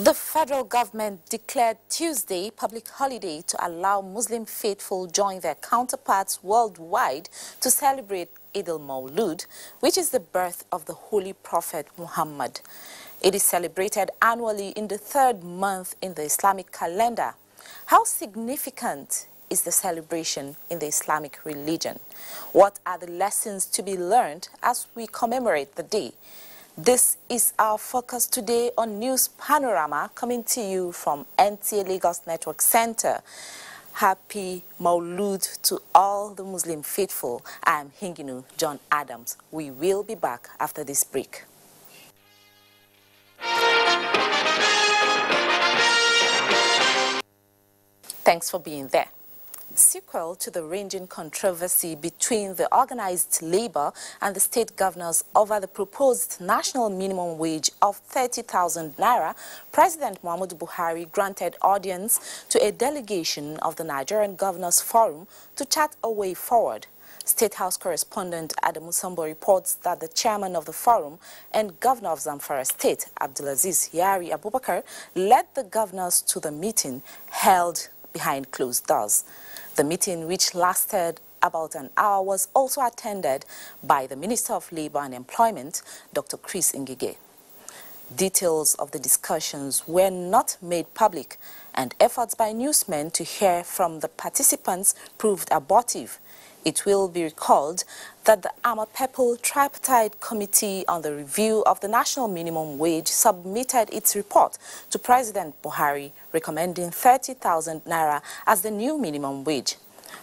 The federal government declared Tuesday public holiday to allow Muslim faithful join their counterparts worldwide to celebrate Eid-el-Maulud, which is the birth of the Holy Prophet Muhammad. It is celebrated annually in the third month in the Islamic calendar. How significant is the celebration in the Islamic religion? What are the lessons to be learned as we commemorate the day? This is our focus today on News Panorama, coming to you from NTA Lagos Network Center. Happy Maulud to all the Muslim faithful. I am Hinginu John Adams. We will be back after this break. Thanks for being there. Sequel to the raging controversy between the organized labor and the state governors over the proposed national minimum wage of 30,000 naira, President Muhammadu Buhari granted audience to a delegation of the Nigerian Governors Forum to chart a way forward. State House correspondent Adamu Sambo reports that the chairman of the forum and governor of Zamfara State, Abdulaziz Yari Abubakar, led the governors to the meeting held behind closed doors. The meeting, which lasted about an hour, was also attended by the Minister of Labour and Employment, Dr. Chris Ngige. Details of the discussions were not made public, and efforts by newsmen to hear from the participants proved abortive. It will be recalled that the Amapeple Tripartite Committee on the Review of the National Minimum Wage submitted its report to President Buhari, recommending 30,000 naira as the new minimum wage.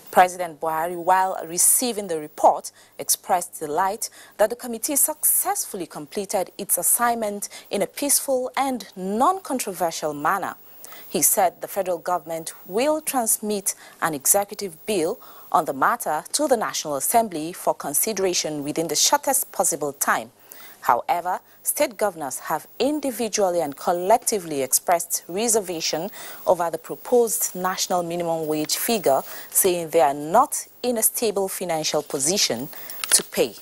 President Buhari, while receiving the report, expressed delight that the committee successfully completed its assignment in a peaceful and non-controversial manner. He said the federal government will transmit an executive bill on the matter to the National Assembly for consideration within the shortest possible time. However, state governors have individually and collectively expressed reservation over the proposed national minimum wage figure, saying they are not in a stable financial position to pay.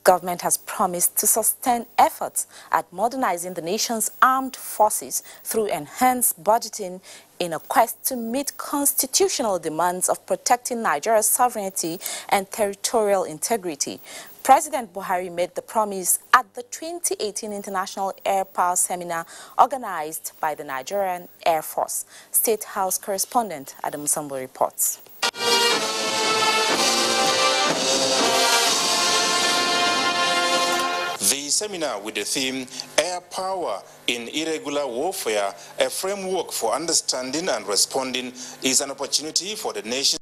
Government has promised to sustain efforts at modernizing the nation's armed forces through enhanced budgeting in a quest to meet constitutional demands of protecting Nigeria's sovereignty and territorial integrity. President Buhari made the promise at the 2018 International Air Power Seminar organized by the Nigerian Air Force. State House correspondent Adamu Sambo reports. The seminar with the theme, Air Power in Irregular Warfare, a framework for understanding and responding, is an opportunity for the nation's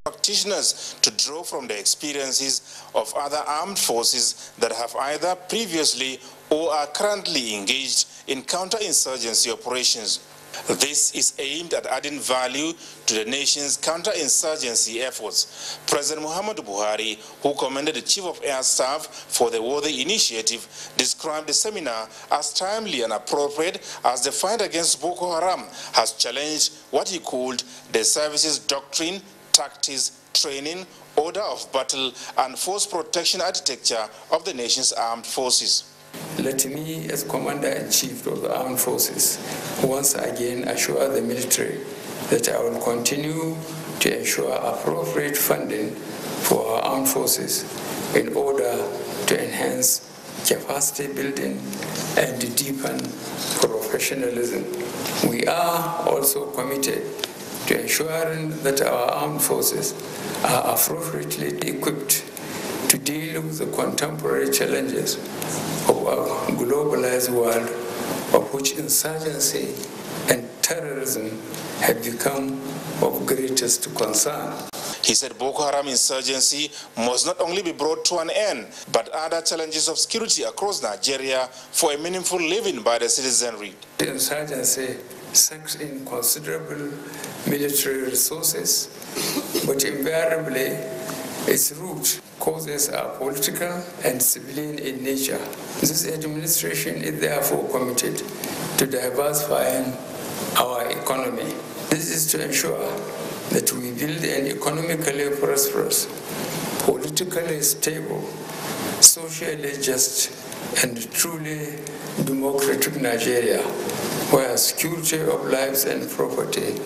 practitioners to draw from the experiences of other armed forces that have either previously or are currently engaged in counterinsurgency operations. This is aimed at adding value to the nation's counterinsurgency efforts. President Muhammadu Buhari, who commended the Chief of Air Staff for the worthy initiative, described the seminar as timely and appropriate as the fight against Boko Haram has challenged what he called the service's doctrine, tactics, training, order of battle, and force protection architecture of the nation's armed forces. Let me, as Commander-in-Chief of the Armed Forces, once again assure the military that I will continue to ensure appropriate funding for our armed forces in order to enhance capacity building and deepen professionalism. We are also committed to ensuring that our armed forces are appropriately equipped to deal with the contemporary challenges of a globalized world, of which insurgency and terrorism have become of greatest concern. He said Boko Haram insurgency must not only be brought to an end, but other challenges of security across Nigeria for a meaningful living by the citizenry. The insurgency sucks in considerable military resources, but invariably its root causes are political and civilian in nature. This administration is therefore committed to diversifying our economy. This is to ensure that we build an economically prosperous, politically stable, socially just and truly democratic Nigeria, where security of lives and property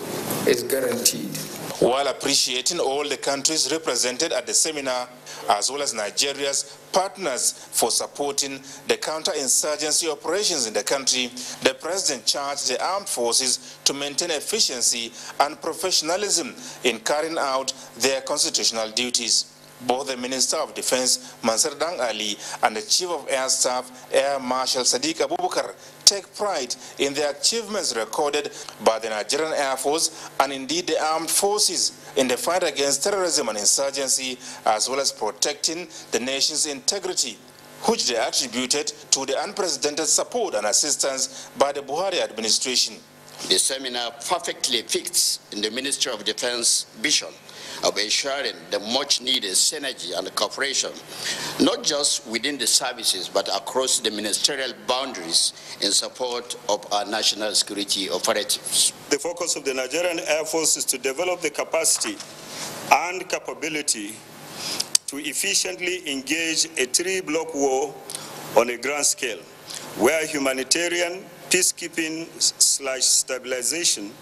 is guaranteed. While appreciating all the countries represented at the seminar, as well as Nigeria's partners for supporting the counter-insurgency operations in the country, the president charged the armed forces to maintain efficiency and professionalism in carrying out their constitutional duties. Both the Minister of Defense, Mansur Dan Ali, and the Chief of Air Staff, Air Marshal Sadiq Abubakar, take pride in the achievements recorded by the Nigerian Air Force and indeed the armed forces in the fight against terrorism and insurgency, as well as protecting the nation's integrity, which they attributed to the unprecedented support and assistance by the Buhari administration. The seminar perfectly fits in the Ministry of Defense vision of ensuring the much-needed synergy and cooperation, not just within the services, but across the ministerial boundaries in support of our national security operatives. The focus of the Nigerian Air Force is to develop the capacity and capability to efficiently engage a three-block war on a grand scale, where humanitarian, peacekeeping/stabilization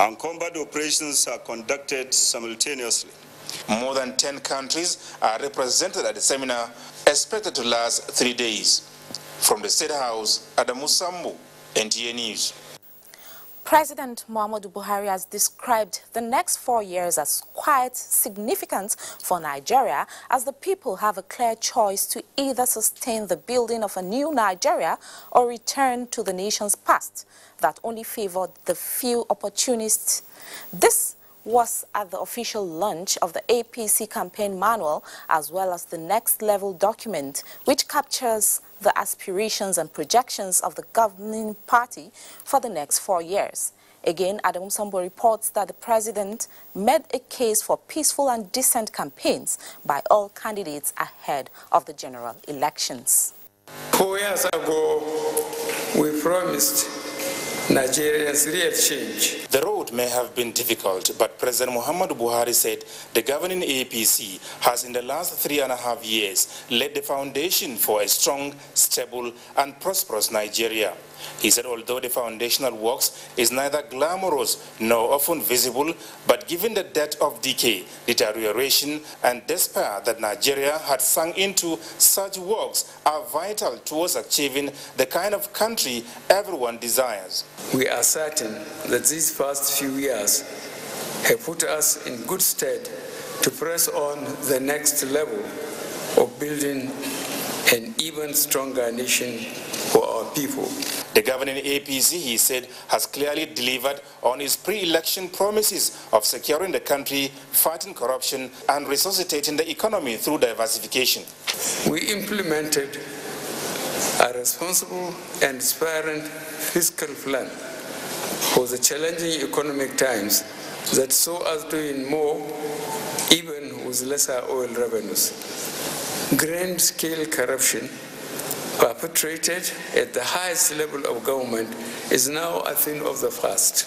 and combat operations are conducted simultaneously. More than 10 countries are represented at the seminar, expected to last 3 days. From the State House, Adamu Sambu, NTA News. President Muhammadu Buhari has described the next 4 years as quite significant for Nigeria, as the people have a clear choice to either sustain the building of a new Nigeria or return to the nation's past that only favored the few opportunists. This was at the official launch of the APC campaign manual, as well as the next level document, which captures the aspirations and projections of the governing party for the next 4 years. Again, Adamu Sambo reports that the president made a case for peaceful and decent campaigns by all candidates ahead of the general elections. 4 years ago, we promised Nigeria's real change. The road may have been difficult, but President Muhammadu Buhari said the governing APC has in the last 3.5 years laid the foundation for a strong, stable and prosperous Nigeria. He said although the foundational works is neither glamorous nor often visible, but given the depth of decay, deterioration and despair that Nigeria had sunk into, such works are vital towards achieving the kind of country everyone desires. We are certain that these past few years have put us in good stead to press on the next level of building an even stronger nation for our people. The governing APC, he said, has clearly delivered on its pre-election promises of securing the country, fighting corruption, and resuscitating the economy through diversification. We implemented a responsible and transparent fiscal plan for the challenging economic times that saw us doing more even with lesser oil revenues. Grand-scale corruption perpetrated at the highest level of government is now a thing of the past.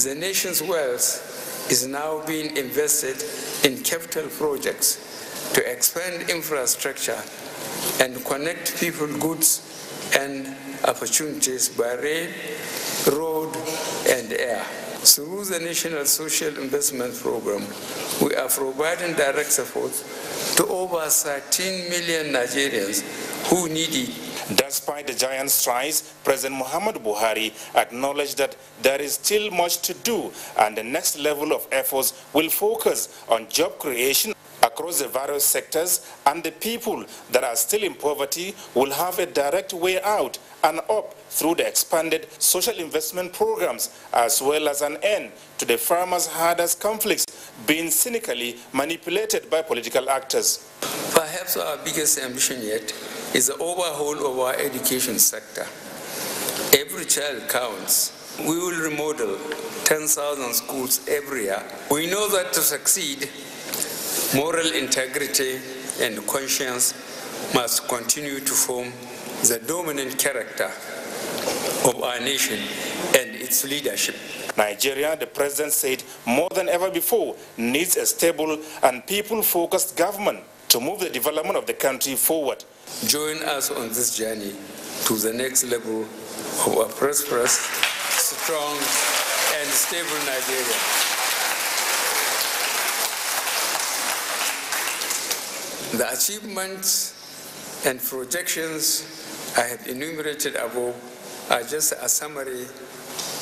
The nation's wealth is now being invested in capital projects to expand infrastructure and connect people, goods, and opportunities by rail, road, and air. Through the National Social Investment Program, we are providing direct support to over 13 million Nigerians who need it. Despite the giant strides, President Muhammadu Buhari acknowledged that there is still much to do, and the next level of efforts will focus on job creation across the various sectors, and the people that are still in poverty will have a direct way out and up through the expanded social investment programs, as well as an end to the farmers' herders' conflicts being cynically manipulated by political actors. Perhaps our biggest ambition yet is the overhaul of our education sector. Every child counts. We will remodel 10,000 schools every year. We know that to succeed, moral integrity and conscience must continue to form the dominant character of our nation and its leadership. Nigeria, the president said, more than ever before, needs a stable and people-focused government to move the development of the country forward. join us on this journey to the next level of a prosperous, strong, and stable Nigeria. The achievements and projections I have enumerated above are just a summary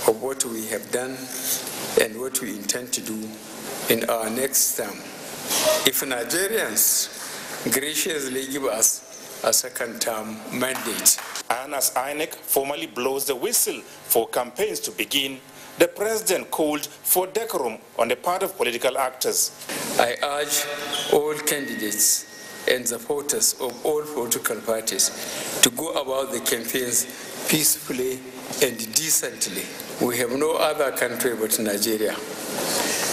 of what we have done and what we intend to do in our next term. If Nigerians graciously give us a second term mandate. And as INEC formally blows the whistle for campaigns to begin, the president called for decorum on the part of political actors. I urge all candidates and supporters of all political parties to go about the campaigns peacefully and decently. We have no other country but Nigeria.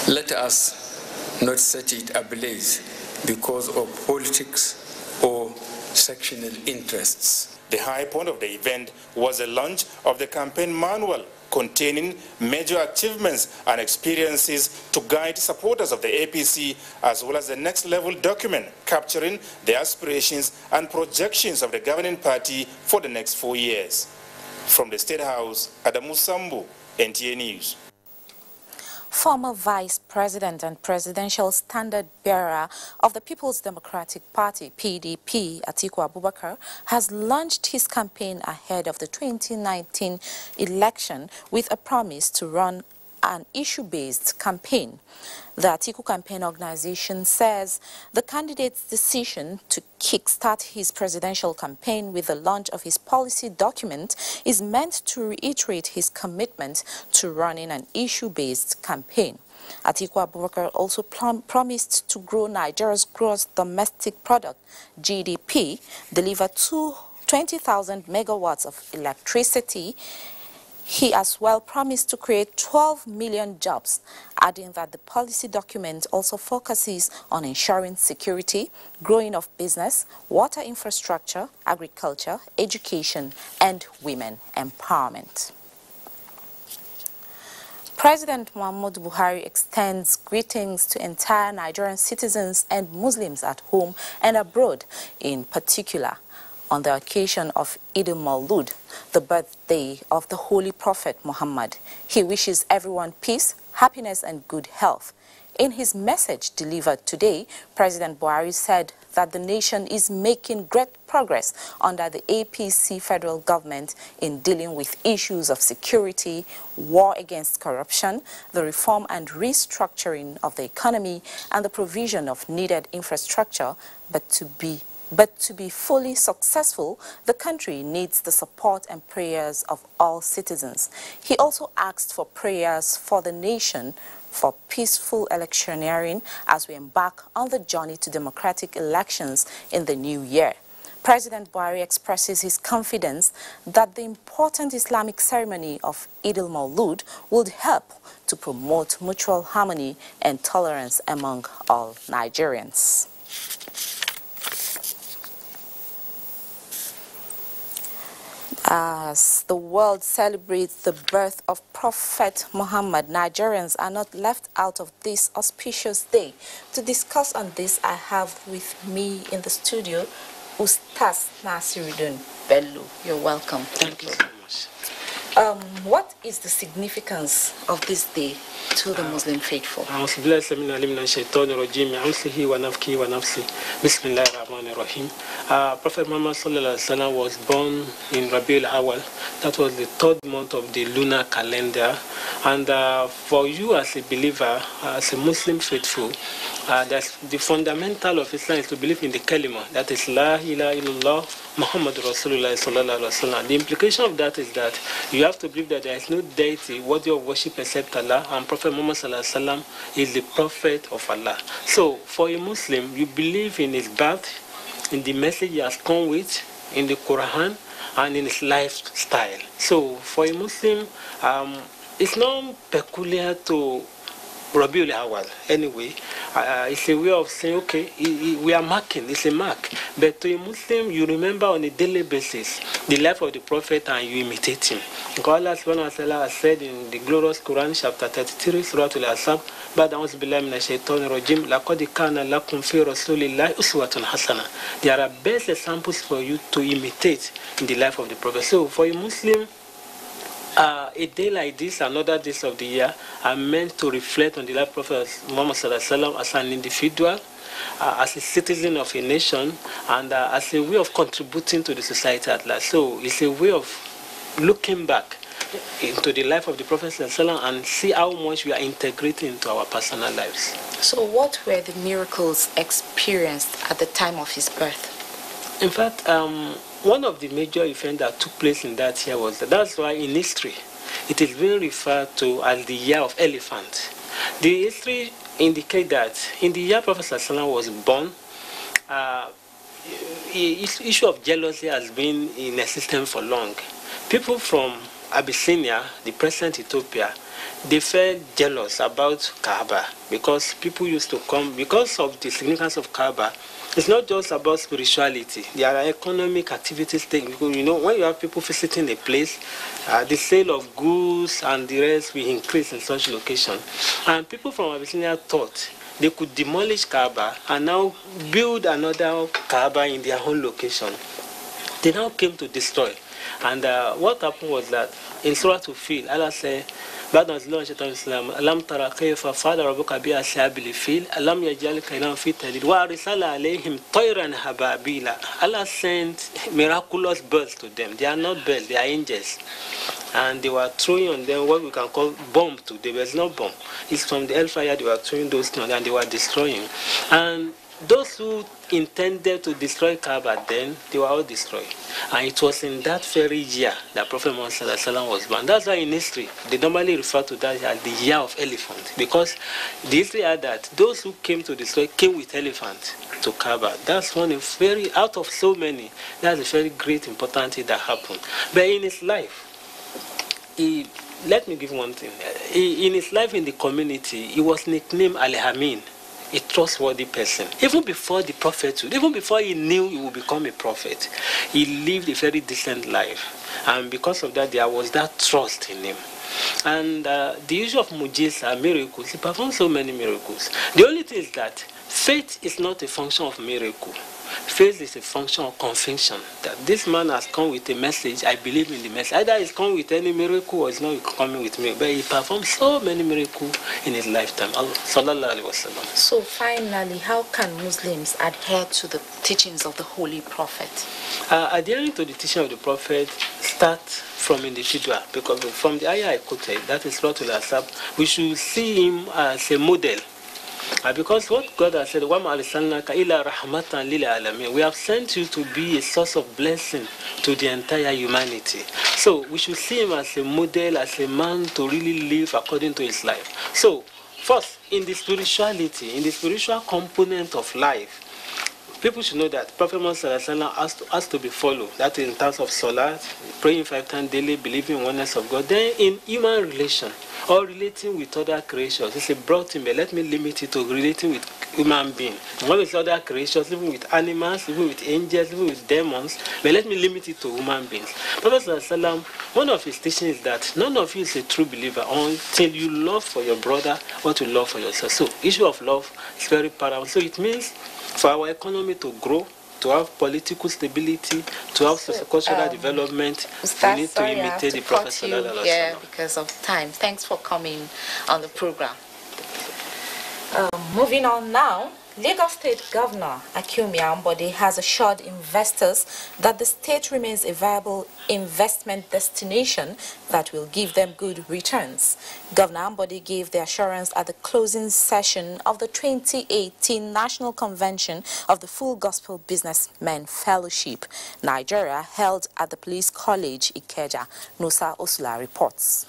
Let us not set it ablaze because of politics or sectional interests. The high point of the event was the launch of the campaign manual containing major achievements and experiences to guide supporters of the APC, as well as the next level document capturing the aspirations and projections of the governing party for the next 4 years. From the State House, Adamu Sambu, NTA News. Former Vice President and Presidential Standard Bearer of the People's Democratic Party, PDP, Atiku Abubakar, has launched his campaign ahead of the 2019 election with a promise to run an issue-based campaign. The Atiku campaign organization says the candidate's decision to kickstart his presidential campaign with the launch of his policy document is meant to reiterate his commitment to running an issue-based campaign. Atiku Abubakar also promised to grow Nigeria's gross domestic product, GDP, deliver 20,000 megawatts of electricity. He as well promised to create 12 million jobs, adding that the policy document also focuses on ensuring security, growing of business, water infrastructure, agriculture, education, and women empowerment. President Muhammadu Buhari extends greetings to entire Nigerian citizens and Muslims at home and abroad, in particular on the occasion of Eid-el-Maulud, the birthday of the Holy Prophet Muhammad. He wishes everyone peace, happiness, and good health. In his message delivered today, President Buhari said that the nation is making great progress under the APC federal government in dealing with issues of security, war against corruption, the reform and restructuring of the economy, and the provision of needed infrastructure. But to be fully successful, the country needs the support and prayers of all citizens. He also asked for prayers for the nation for peaceful electioneering as we embark on the journey to democratic elections in the new year. President Buhari expresses his confidence that the important Islamic ceremony of Eid-el-Maulud would help to promote mutual harmony and tolerance among all Nigerians. As the world celebrates the birth of Prophet Muhammad, Nigerians are not left out of this auspicious day. To discuss on this, I have with me in the studio Ustaz Nasiruddin Bello. You're welcome. Thank you so much. What is the significance of this day to the Muslim faithful? Prophet Muhammad was born in Rabiul Awal. That was the 3rd month of the lunar calendar. And for you as a believer, as a Muslim faithful, that's the fundamental of Islam is to believe in the kalima. That is La ilaha illallah Muhammad Rasulullah sallallahu alaihi wasallam. The implication of that is that you have to believe that there is no deity worthy of worship except Allah, and Prophet Muhammad sallallahu alaihi wasallam is the prophet of Allah. So for a Muslim, you believe in his birth, in the message he has come with, in the Quran, and in his lifestyle. So for a Muslim, it's not peculiar to Rabiul Awal. Anyway, it's a way of saying, okay, we are marking, it's a mark. But to a Muslim, you remember on a daily basis the life of the Prophet and you imitate him. God Allah subhanahu wa ta'ala has said in the glorious Quran, chapter 33, Surah Al-Asab, بعد أعوذ بالله من الشيطان الرجيم لقد كان لكم في رسول الله أسوة حسنة. There are best examples for you to imitate in the life of the Prophet. So for a Muslim, a day like this and other days of the year are meant to reflect on the life of Prophet Muhammad Sallallahu Alaihi Wasallam as an individual, as a citizen of a nation, and as a way of contributing to the society at large. So it's a way of looking back into the life of the Prophet ﷺ and see how much we are integrating into our personal lives. So what were the miracles experienced at the time of his birth? In fact, one of the major events that took place in that year was that's why in history it is being referred to as the year of elephant. The history indicates that in the year Prophet ﷺ was born, the issue of jealousy has been in existence for long. People from Abyssinia, the present Ethiopia, they felt jealous about Kaaba because people used to come, because of the significance of Kaaba. It's not just about spirituality. There are economic activities taking. You know, when you have people visiting a place, the sale of goods and the rest will increase in such location. And people from Abyssinia thought they could demolish Kaaba and now build another Kaaba in their own location. They now came to destroy. And what happened was that in Surah Al-Fil, Allah said, بعد أن أنزل الشيطان الإسلام ألم ترى كيف فعل ربك بأصحاب الفيل ألم يجعل كيدهم في تضليل وأرسل عليهم طيرا أبابيل. Allah sent miraculous birds to them. They are not birds, they are angels. And they were throwing on them what we can call bomb today. There's no bomb. It's from the hellfire they were throwing those things and they were destroying. And those who intended to destroy Kaaba then, they were all destroyed. And it was in that very year that Prophet Muhammad was born. That's why in history, they normally refer to that as the year of elephant. Because the history had that those who came to destroy came with elephant to Kaaba. That's one of very, out of so many, that's a very great important thing that happened. But in his life, let me give one thing. In his life in the community, he was nicknamed Al-Amin, a trustworthy person. Even before the prophethood, even before he knew he would become a prophet, he lived a very decent life. And because of that, there was that trust in him. And the issue of mujiza, miracles, he performed so many miracles. The only thing is that faith is not a function of miracle. Faith is a function of conviction that this man has come with a message. I believe in the message. Either he's come with any miracle or he's not coming with me. But he performed so many miracles in his lifetime. Sallallahu Alaihi Wasallam. So finally, how can Muslims adhere to the teachings of the Holy Prophet? Adhering to the teaching of the Prophet starts from individual, because from the ayah I quoted, that is Surah Al-Asab, we should see him as a model. Because what God has said, we have sent you to be a source of blessing to the entire humanity. So we should see him as a model, as a man to really live according to his life. So first, in the spirituality, in the spiritual component of life, people should know that Prophet Muhammad has to be followed. That is in terms of salat, praying 5 times daily, believing in oneness of God. Then in human relation, or relating with other creatures, it's a broad thing, but let me limit it to relating with human beings. Not with other creatures, even with animals, even with angels, even with demons, but let me limit it to human beings. Prophet one of his teachings is that none of you is a true believer until you love for your brother what you love for yourself. So issue of love is very paramount. So it means for our economy to grow, to have political stability, to have socio-cultural development, we need to imitate the Prophet. Yeah, because of time. Thanks for coming on the program. Moving on now, Lagos State Governor Akinwumi Ambode has assured investors that the state remains a viable investment destination that will give them good returns. Governor Ambode gave the assurance at the closing session of the 2018 National Convention of the Full Gospel Businessmen Fellowship, Nigeria, held at the Police College, Ikeja. Nusa Osula reports.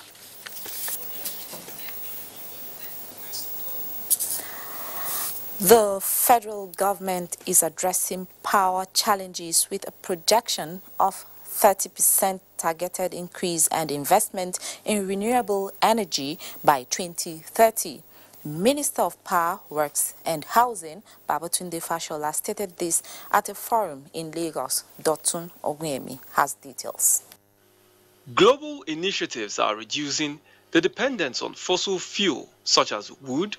The federal government is addressing power challenges with a projection of 30% targeted increase and investment in renewable energy by 2030. Minister of Power, Works and Housing, Babatunde Fashola, stated this at a forum in Lagos. Dotun Ogunyemi has details. Global initiatives are reducing the dependence on fossil fuel such as wood,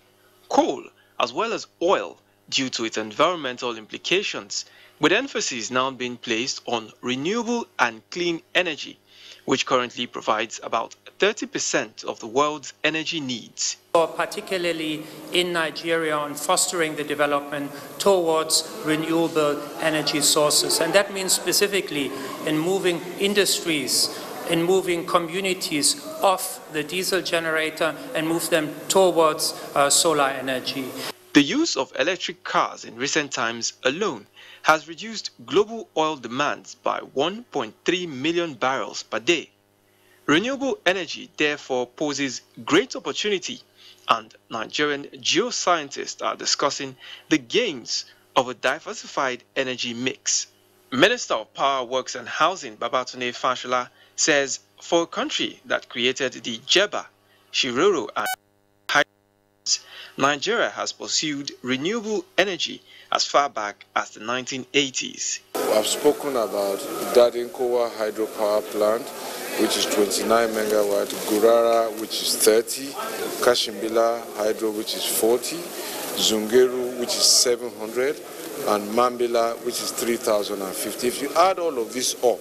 coal, as well as oil due to its environmental implications, with emphasis now being placed on renewable and clean energy, which currently provides about 30% of the world's energy needs. Particularly in Nigeria, on fostering the development towards renewable energy sources. And that means specifically in moving industries, in moving communities off the diesel generator and move them towards solar energy. The use of electric cars in recent times alone has reduced global oil demands by 1.3 million barrels per day. Renewable energy therefore poses great opportunity, and Nigerian geoscientists are discussing the gains of a diversified energy mix. Minister of Power, Works and Housing, Babatunde Fashola, says for a country that created the Jeba, Shiroro and Nigeria has pursued renewable energy as far back as the 1980s. I've spoken about Dadinkowa hydropower plant, which is 29 megawatt, Gurara, which is 30, Kashimbila hydro, which is 40, Zungeru, which is 700, and Mambila, which is 3,050. If you add all of this up,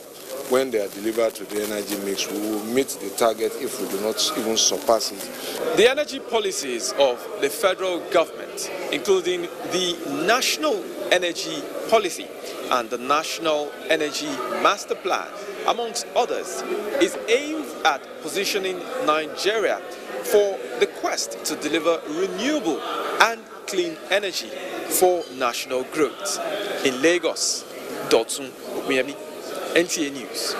when they are delivered to the energy mix, we will meet the target if we do not even surpass it. The energy policies of the federal government, including the National Energy Policy and the National Energy Master Plan, amongst others, is aimed at positioning Nigeria for the quest to deliver renewable and clean energy for national growth. In Lagos, Dotun Ogunyemi, NTA News.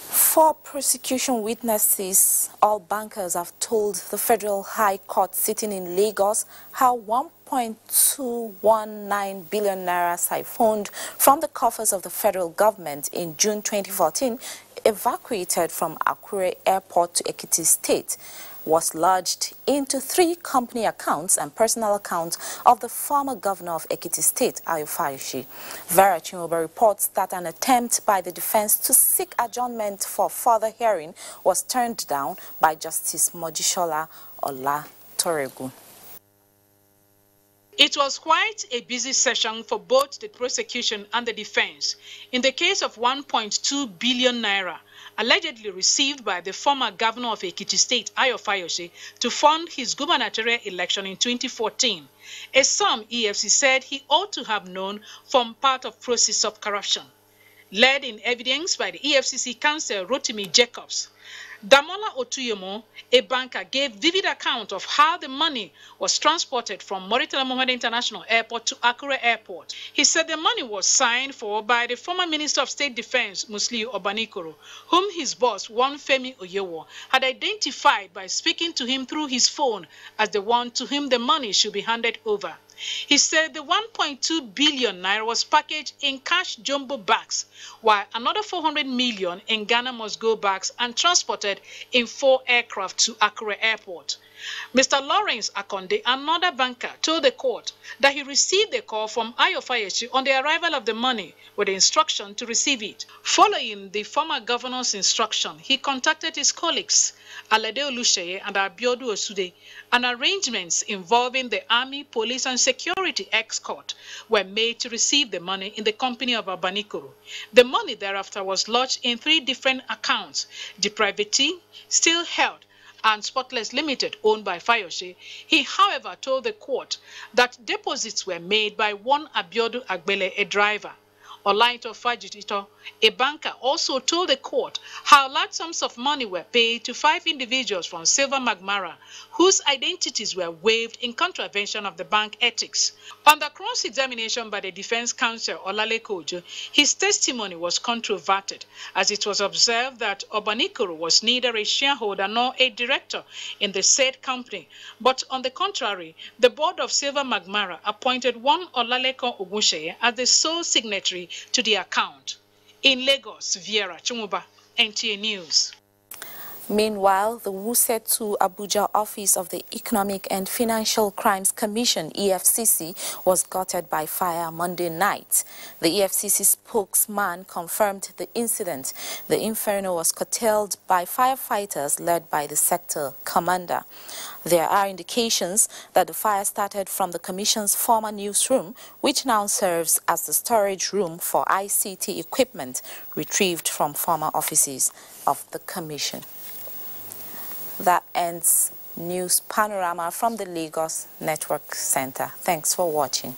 Four prosecution witnesses, all bankers, have told the Federal High Court sitting in Lagos how 1.219 billion naira siphoned from the coffers of the federal government in June 2014, evacuated from Akure Airport to Ekiti State, was lodged into 3 company accounts and personal accounts of the former governor of Ekiti State, Ayo Fayoshi. Vera Chinwoba reports that an attempt by the defense to seek adjournment for further hearing was turned down by Justice Mojishola Ola Toregu. It was quite a busy session for both the prosecution and the defense in the case of 1.2 billion naira allegedly received by the former governor of Ekiti State, Ayo Fayoshi, to fund his gubernatorial election in 2014, a sum EFCC said he ought to have known from part of process of corruption. Led in evidence by the EFCC counsel Rotimi Jacobs, Damola Otuyemo, a banker, gave vivid account of how the money was transported from Murtala Mohammed International Airport to Akure Airport. He said the money was signed for by the former Minister of State Defense, Musliu Obanikoro, whom his boss, Femi Oyewo, had identified by speaking to him through his phone as the one to whom the money should be handed over. He said the 1.2 billion naira was packaged in cash jumbo bags, while another 400 million in Ghana must-go bags and transported in 4 aircraft to Akure Airport. Mr. Lawrence Akonde, another banker, told the court that he received a call from Ayo Fayoshi on the arrival of the money with the instruction to receive it. Following the former governor's instruction, he contacted his colleagues, Alade Olusheye and Abiodu Osude, and arrangements involving the army, police, and security escort were made to receive the money in the company of Abanikoro. The money thereafter was lodged in 3 different accounts: the privatee, still held, and Spotless Limited, owned by Fayoshi. He, however, told the court that deposits were made by one Abiodu Agbele, a driver. Olaito Fajitito, a banker, also told the court how large sums of money were paid to 5 individuals from Silver Magmara, whose identities were waived in contravention of the bank ethics. On the cross-examination by the defense counsel Olale Kojo, his testimony was controverted, as it was observed that Obanikoro was neither a shareholder nor a director in the said company, but on the contrary, the board of Silver Magmara appointed one Olaleko Ogunsheye as the sole signatory to the account. In Lagos, Vera Chinwoba, NTA News. Meanwhile, the Wuse 2 Abuja office of the Economic and Financial Crimes Commission, EFCC, was gutted by fire Monday night. The EFCC spokesman confirmed the incident. The inferno was curtailed by firefighters led by the sector commander. There are indications that the fire started from the Commission's former newsroom, which now serves as the storage room for ICT equipment retrieved from former offices of the Commission. That ends News Panorama from the Lagos Network Center. Thanks for watching.